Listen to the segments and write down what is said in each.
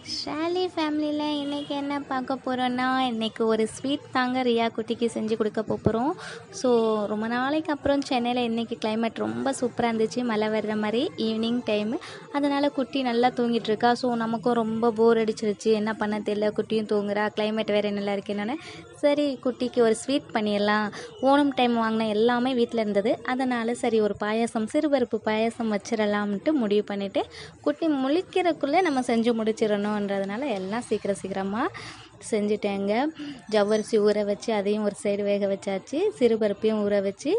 ஷாலி ஃபேமிலியில் இன்றைக்கி என்ன பார்க்க போகிறோன்னா, இன்றைக்கி ஒரு ஸ்வீட் தாங்க ரியா குட்டிக்கு செஞ்சு கொடுக்க போகிறோம். ஸோ ரொம்ப நாளைக்கு அப்புறம் சென்னையில் இன்றைக்கி கிளைமேட் ரொம்ப சூப்பராக இருந்துச்சு, மழை வர்ற மாதிரி ஈவினிங் டைமு. அதனால் குட்டி நல்லா தூங்கிட்டு இருக்கா. ஸோ நமக்கும் ரொம்ப போர் அடிச்சிருச்சு, என்ன பண்ண தெரியல, குட்டியும் தூங்குறா, கிளைமேட் வேறு நல்லா இருக்குன்னு சரி குட்டிக்கு ஒரு ஸ்வீட் பண்ணிடலாம். ஓணம் டைம் வாங்கின எல்லாமே வீட்டில் இருந்தது, அதனால் சரி ஒரு பாயாசம், சிறுபருப்பு பாயாசம் வச்சிடலாம்ட்டு முடிவு பண்ணிவிட்டு குட்டி முழிக்கிறதுக்குள்ளே நம்ம செஞ்சு முடிச்சிடணுன்றதுனால எல்லாம் சீக்கிரமாக செஞ்சுட்டேங்க. ஜவ்வரிசி ஊற வச்சு அதையும் ஒரு சைடு வேக வச்சாச்சு, சிறுபருப்பையும் ஊற வச்சு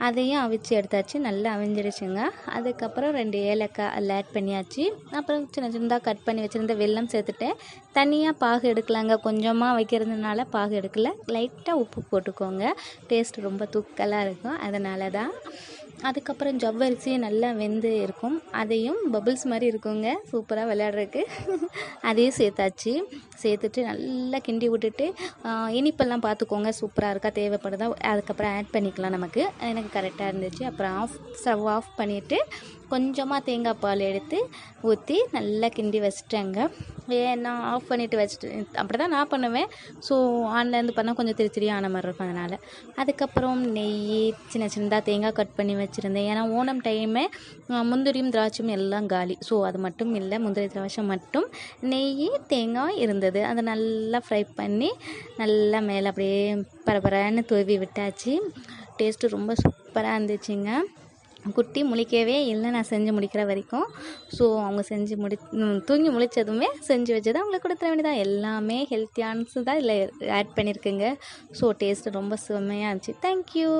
அதையும் அவிச்சு எடுத்தாச்சு, நல்லா அவிஞ்சிடுச்சுங்க. அதுக்கப்புறம் 2 ஏலக்காய் அதில் ஆட் பண்ணியாச்சு. அப்புறம் சின்ன சின்னதாக கட் பண்ணி வச்சுருந்த வெல்லம் சேர்த்துட்டேன். தனியாக பாகு எடுக்கலாங்க, கொஞ்சமாக வைக்கிறதுனால பாகு எடுக்கல. லைட்டாக உப்பு போட்டுக்கோங்க, டேஸ்ட் ரொம்ப தூக்கலாக இருக்கும், அதனால தான். அதுக்கப்புறம் ஜவ்வரிசி நல்லா வெந்து இருக்கும், அதையும் பபுள்ஸ் மாதிரி இருக்குங்க, சூப்பராக விளையாடுறதுக்கு. அதையும் சேர்த்தாச்சு. சேர்த்துட்டு நல்லா கிண்டி விட்டுட்டு இனிப்பெல்லாம் பார்த்துக்கோங்க, சூப்பராக இருக்கா, தேவைப்படுதா அதுக்கப்புறம் ஆட் பண்ணிக்கலாம். நமக்கு எனக்கு கரெக்டாக இருந்துச்சு. அப்புறம் ஸ்டவ் ஆஃப் பண்ணிவிட்டு கொஞ்சமாக தேங்காய் பால் எடுத்து ஊற்றி நல்லா கிண்டி வச்சுட்டேங்க. நான் ஆஃப் பண்ணிவிட்டு வச்சுட்டு அப்படி தான் நான் பண்ணுவேன். ஸோ ஆன்லேருந்து பண்ணால் கொஞ்சம் திரியான மாதிரி இருக்கும், அதனால். அதுக்கப்புறம் நெய், சின்ன சின்னதாக தேங்காய் கட் பண்ணி வச்சுருந்தேன். ஏன்னா ஓணம் டைமே முந்திரியும் திராட்சையும் எல்லாம் காலி. ஸோ அது மட்டும் இல்லை, முந்திரி திராட்சை மட்டும், நெய் தேங்காய் இருந்தது. அதை நல்லா ஃப்ரை பண்ணி நல்லா மேலே அப்படியே பரபரன்னு தூவி விட்டாச்சு. டேஸ்ட்டு ரொம்ப சூப்பராக இருந்துச்சுங்க. குட்டி முழிக்கவே இல்லை நான் செஞ்சு முடிக்கிற வரைக்கும். ஸோ அவங்க செஞ்சு தூங்கி முழித்ததுமே செஞ்சு வச்சதை அவங்களுக்கு கொடுத்துட வேண்டியதான். எல்லாமே ஹெல்த்தியானது தான் இதில் ஆட் பண்ணியிருக்குங்க. ஸோ டேஸ்ட்டு ரொம்ப செம்மையாக இருந்துச்சு. தேங்க்யூ.